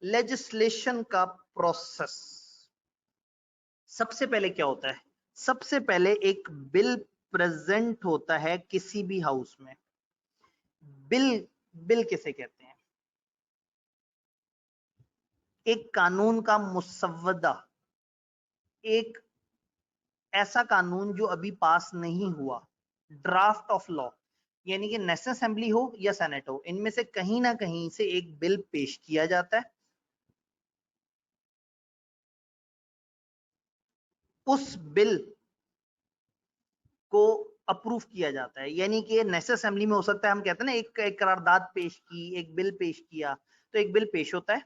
Legislation का process, सबसे पहले क्या होता है? सबसे पहले एक बिल प्रेजेंट होता है किसी भी हाउस में। बिल किसे कहते हैं? एक कानून का मुसव्वदा, एक ऐसा कानून जो अभी पास नहीं हुआ, ड्राफ्ट ऑफ लॉ, यानी कि नेशनल असेंबली हो या सेनेट हो, इनमें से कहीं ना कहीं से एक बिल पेश किया जाता है। उस बिल को अप्रूव किया जाता है, यानी कि नेशनल असेंबली में हो सकता है, हम कहते हैं ना एक करारदाद पेश की, एक बिल पेश किया, तो एक बिल पेश होता है,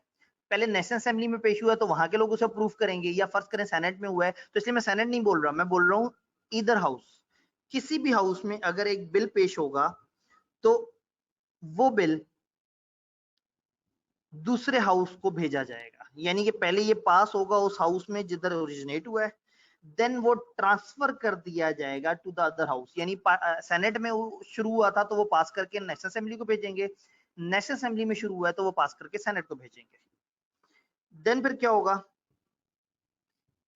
पहले नेशनल असेंबली में पेश हुआ तो वहां के लोग उसे अप्रूव करेंगे, या फर्ज करें सेनेट में हुआ है, तो इसलिए मैं सेनेट नहीं बोल रहा, मैं बोल रहा हूँ ईदर हाउस। किसी भी हाउस में अगर एक बिल पेश होगा तो वो बिल दूसरे हाउस को भेजा जाएगा, यानी कि पहले ये पास होगा उस हाउस में जिधर ओरिजिनेट हुआ है, देन वो ट्रांसफर कर दिया जाएगा टू द अदर हाउस, यानी सेनेट में शुरू हुआ था तो वो पास करके नेशनल असेंबली को भेजेंगे, नेशनल असेंबली में शुरू हुआ है तो वो पास करके सेनेट को भेजेंगे। देन फिर क्या होगा?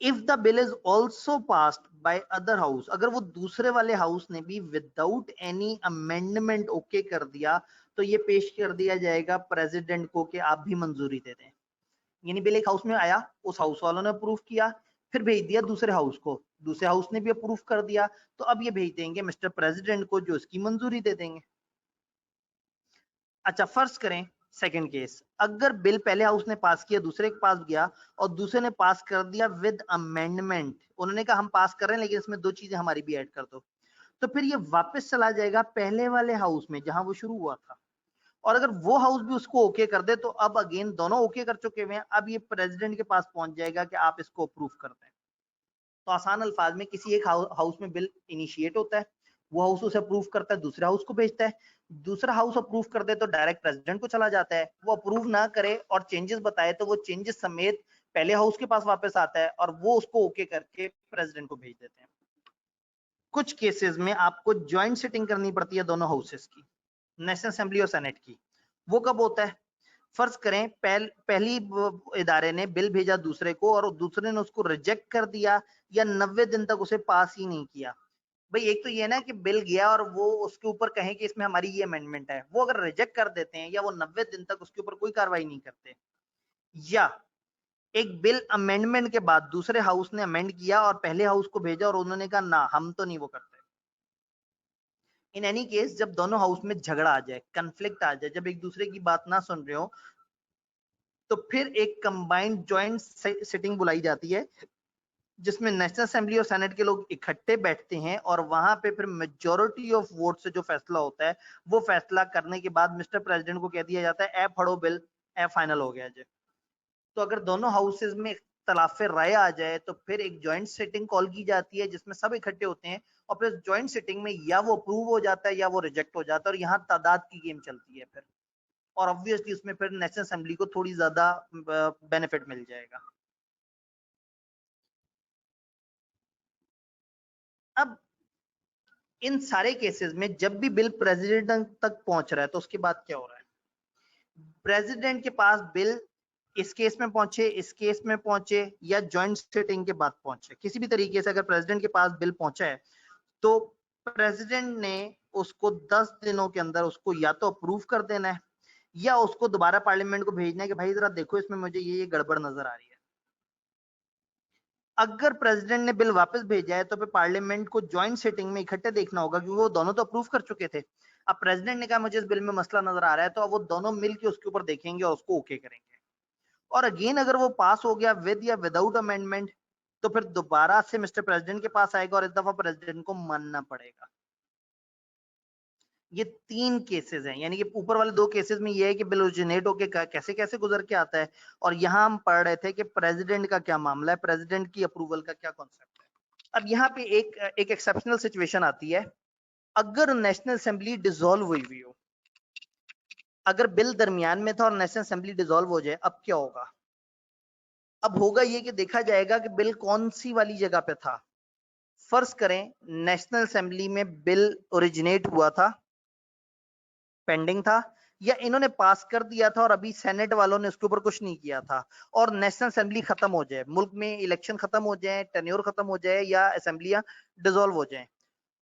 If the bill is also passed by other house, अगर वो दूसरे वाले हाउस ने भी विदाउट एनी अमेंडमेंट ओके कर दिया, तो ये पेश कर दिया जाएगा प्रेसिडेंट को कि आप भी मंजूरी दे दें। यानी बिल एक हाउस में आया, उस हाउस वालों ने अप्रूव किया, फिर भेज दिया दूसरे हाउस को, दूसरे हाउस ने भी अप्रूव कर दिया, तो अब ये भेज देंगे मिस्टर प्रेसिडेंट को जो इसकी मंजूरी दे देंगे। अच्छा, फर्ज करें सेकंड केस, अगर बिल पहले हाउस ने पास किया, दूसरे के पास गया और दूसरे ने पास कर दिया विद अमेंडमेंट, उन्होंने कहा हम पास कर रहे हैं लेकिन इसमें दो चीजें हमारी भी ऐड कर दो, तो फिर ये वापस चला जाएगा पहले वाले हाउस में जहां वो शुरू हुआ था, और अगर वो हाउस भी उसको ओके कर दे तो अब अगेन दोनों ओके कर चुके हुए हैं, अब ये प्रेसिडेंट के पास पहुंच जाएगा कि आप इसको अप्रूव कर दें। तो आसान अल्फाज में किसी एक हाउस में बिल इनिशिएट होता है, वो हाउस उसे अप्रूव करता है, दूसरे हाउस को भेजता है, दूसरा हाउस अप्रूव कर दे तो डायरेक्ट प्रेसिडेंट को चला जाता है, वो अप्रूव ना करे और चेंजेस बताए तो वो चेंजेस समेत पहले हाउस के पास वापस आता है और वो उसको ओके करके प्रेसिडेंट को भेज देते हैं। कुछ केसेस में आपको ज्वाइंट सिटिंग करनी पड़ती है दोनों हाउसेस की, नेशनल असेंबली और सेनेट की। वो कब होता है? फर्ज करें पहली इदारे ने बिल भेजा दूसरे को और दूसरे ने उसको रिजेक्ट कर दिया या 90 दिन तक उसे पास ही नहीं किया। भाई एक तो ये ना कि बिल गया और वो उसके ऊपर कहें कि इसमें हमारी ये अमेंडमेंट है, वो अगर रिजेक्ट कर देते हैं या वो 90 दिन तक उसके ऊपर कोई कार्रवाई नहीं करते, या एक बिल अमेंडमेंट के बाद दूसरे हाउस ने अमेंड किया और पहले हाउस को भेजा और उन्होंने कहा ना हम तो नहीं वो करते। इन एनी केस जब दोनों हाउस में झगड़ा आ जाए, कंफ्लिक्ट आ जाए, जब एक दूसरे की बात ना सुन रहे हो, तो फिर एक कंबाइंड ज्वाइंट सिटिंग बुलाई जाती है जिसमें नेशनल असेंबली और सेनेट के लोग इकट्ठे बैठते हैं और वहां पे फिर मेजॉरिटी ऑफ वोट से जो फैसला होता है वो फैसला करने के बाद मिस्टर प्रेसिडेंट को कह दिया जाता है ए फड़ो बिल, ए फाइनल हो गया जी। तो अगर दोनों हाउसेज में इख्तलाफे राय आ जाए तो फिर एक ज्वाइंट सिटिंग कॉल की जाती है जिसमें सब इकट्ठे होते हैं और फिर ज्वाइंट सिटिंग में या वो अप्रूव हो जाता है या वो रिजेक्ट हो जाता है और यहाँ तादाद की गेम चलती है फिर, और ऑब्वियसली उसमें फिर नेशनल असेंबली को थोड़ी ज्यादा बेनिफिट मिल जाएगा। अब इन सारे केसेस में जब भी बिल प्रेसिडेंट तक पहुंच रहा है तो उसके बाद क्या हो रहा है? प्रेसिडेंट के पास बिल इस केस में पहुंचे, इस केस में पहुंचे या ज्वाइंट सिटिंग के बाद पहुंचे, किसी भी तरीके से अगर प्रेसिडेंट के पास बिल पहुंचा है तो प्रेसिडेंट ने उसको 10 दिनों के अंदर उसको या तो अप्रूव कर देना है या उसको दोबारा पार्लियामेंट को भेजना है कि भाई जरा देखो इसमें मुझे ये गड़बड़ नजर आ रही है। अगर प्रेसिडेंट ने बिल वापस भेजा है तो फिर पार्लियामेंट को ज्वाइंट सिटिंग में इकट्ठे देखना होगा क्योंकि वो दोनों तो अप्रूव कर चुके थे। अब प्रेसिडेंट ने कहा मुझे इस बिल में मसला नजर आ रहा है, तो अब वो दोनों मिलकर उसके ऊपर देखेंगे और उसको ओके करेंगे, और अगेन अगर वो पास हो गया विद या विदाउट अमेंडमेंट तो फिर दोबारा से मिस्टर प्रेसिडेंट के पास आएगा और इस दफा प्रेसिडेंट को मानना पड़ेगा। ये 3 केसेस हैं, यानी कि ऊपर वाले 2 केसेस में ये है कि बिल ओरिजिनेट होके कैसे कैसे गुजर के आता है, और यहां हम पढ़ रहे थे कि प्रेसिडेंट का क्या मामला है, प्रेसिडेंट की अप्रूवल का क्या कॉन्सेप्ट है। अब यहाँ पे एक एक्सेप्शनल सिचुएशन आती है, अगर नेशनल असेंबली डिसॉल्व हुई हो, अगर बिल दरमियान में था और नेशनल असेंबली डिसॉल्व हो जाए, अब क्या होगा? अब होगा ये कि देखा जाएगा कि बिल कौन सी वाली जगह पे था। फर्ज करें नेशनल असेंबली में बिल ओरिजिनेट हुआ था, पेंडिंग था, या इन्होंने पास कर दिया था और अभी सेनेट वालों ने उसके ऊपर कुछ नहीं किया था और नेशनल असेंबली खत्म हो जाए, मुल्क में इलेक्शन खत्म हो जाए, टेन्योर खत्म हो जाए या असेंबलियां डिसॉल्व हो जाए,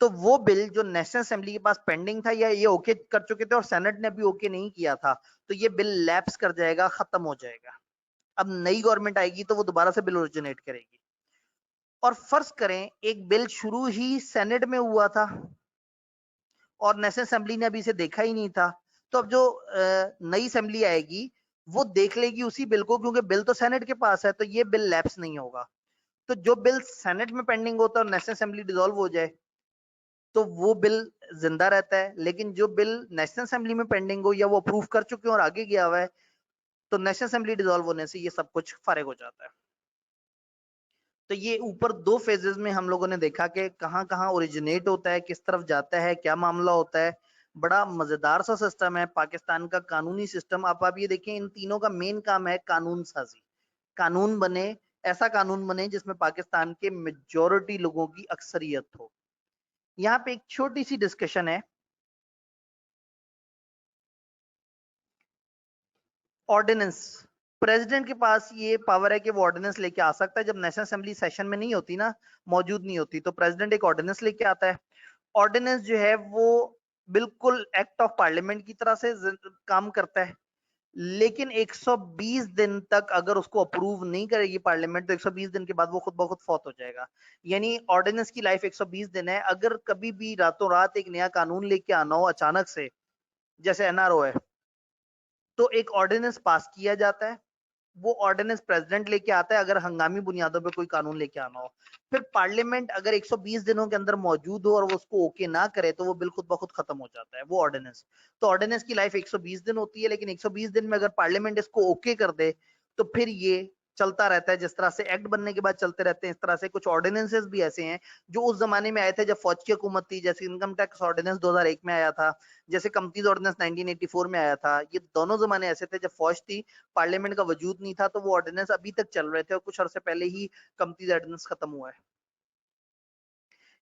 तो वो बिल जो नेशनल असेंबली के पास पेंडिंग था या ये ओके कर चुके थे और सेनेट ने अभी ओके नहीं किया था, तो ये बिल लैप्स कर जाएगा, खत्म हो जाएगा। अब नई गवर्नमेंट आएगी तो वो दोबारा से बिल ओरिजिनेट करेगी। और फर्ज करें एक बिल शुरू ही सेनेट में हुआ था और नेशनल असेंबली ने अभी इसे देखा ही नहीं था, तो अब जो नई असेंबली आएगी वो देख लेगी उसी बिल को, क्योंकि बिल तो सेनेट के पास है, तो ये बिल लैप्स नहीं होगा। तो जो बिल सेनेट में पेंडिंग होता है और नेशनल असेंबली डिसॉल्व हो जाए तो वो बिल जिंदा रहता है, लेकिन जो बिल नेशनल असेंबली में पेंडिंग हो या वो अप्रूव कर चुके हो और आगे गया हुआ है, तो नेशनल असेंबली डिसॉल्व होने से ये सब कुछ फारिग हो जाता है। तो ये ऊपर दो फेजेस में हम लोगों ने देखा कि कहां कहां ओरिजिनेट होता है, किस तरफ जाता है, क्या मामला होता है। बड़ा मजेदार सा सिस्टम है पाकिस्तान का कानूनी सिस्टम। आप ये देखें, इन तीनों का मेन काम है कानून साजी, कानून बने, ऐसा कानून बने जिसमें पाकिस्तान के मेजॉरिटी लोगों की अक्सरियत हो। यहाँ पे एक छोटी सी डिस्कशन है, ऑर्डिनेंस। प्रेसिडेंट के पास ये पावर है कि वो ऑर्डिनेंस लेके आ सकता है। जब नेशनल असेंबली सेशन में नहीं होती ना, मौजूद नहीं होती, तो प्रेसिडेंट एक ऑर्डिनेंस लेके आता है। ऑर्डिनेंस जो है वो बिल्कुल एक्ट ऑफ पार्लियामेंट की तरह से काम करता है, लेकिन 120 दिन तक अगर उसको अप्रूव नहीं करेगी पार्लियामेंट तो 120 दिन के बाद वो खुद ब खुद फौत हो जाएगा। यानी ऑर्डिनेंस की लाइफ 120 दिन है। अगर कभी भी रातों रात एक नया कानून लेके आना हो अचानक से, जैसे एनआरओ है, तो एक ऑर्डिनेंस पास किया जाता है, वो ऑर्डिनेंस प्रेसिडेंट लेके आता है अगर हंगामी बुनियादों पे कोई कानून लेके आना हो। फिर पार्लियामेंट अगर 120 दिनों के अंदर मौजूद हो और वो उसको ओके ना करे तो वो बिल खुद ब खुद खत्म हो जाता है, वो ऑर्डिनेंस। तो ऑर्डिनेंस की लाइफ 120 दिन होती है, लेकिन 120 दिन में अगर पार्लियामेंट इसको ओके कर दे तो फिर ये चलता रहता है। जिस तरह से एक्ट बनने के बाद चलते रहते हैं, इस तरह से कुछ ऑर्डिनेंसेस भी ऐसे हैं जो उस जमाने में आए थे जब फौज की हुकूमत थी, जैसे इनकम टैक्स ऑर्डिनेंस 2001 में आया था, जैसे कंपनीज ऑर्डिनेंस 1984 में आया था। ये दोनों जमाने ऐसे थे जब फौज थी, पार्लियामेंट का वजूद नहीं था, तो वो ऑर्डिनेंस अभी तक चल रहे थे और कुछ अरसे पहले ही कंपनीज ऑर्डिनेंस खत्म हुआ है।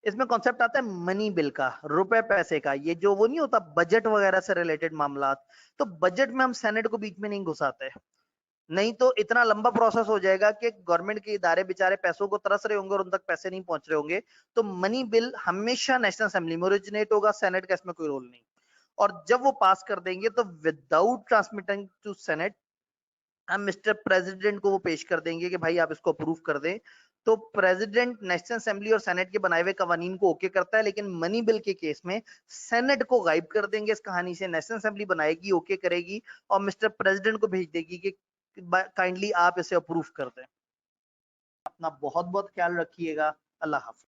इसमें कॉन्सेप्ट आता है मनी बिल का, रुपए पैसे का। ये जो वो नहीं होता बजट वगैरह से रिलेटेड मामला, तो बजट में हम सेनेट को बीच में नहीं घुसाते, नहीं तो इतना लंबा प्रोसेस हो जाएगा कि गवर्नमेंट के इदारे बेचारे पैसों को तरस रहे होंगे और उन तक पैसे नहीं पहुंच रहे होंगे। तो मनी बिल हमेशा नेशनल असेंबली में ओरिजिनेट होगा, सेनेट का इसमें कोई रोल नहीं। और जब वो पास कर देंगे तो विदाउट ट्रांसमिटिंग टू सेनेट हम मिस्टर प्रेसिडेंट को वो पेश कर देंगे कि भाई आप इसको अप्रूव कर दें। तो प्रेसिडेंट नेशनल असेंबली और सेनेट के बनाए हुए कवानीन को ओके करता है, लेकिन मनी बिल के केस में सेनेट को गायब कर देंगे इस कहानी से। नेशनल असेंबली बनाएगी, ओके करेगी और मिस्टर प्रेसिडेंट को भेज देगी कि काइंडली आप इसे अप्रूव कर दें। अपना बहुत बहुत ख्याल रखिएगा। अल्लाह हाफिज।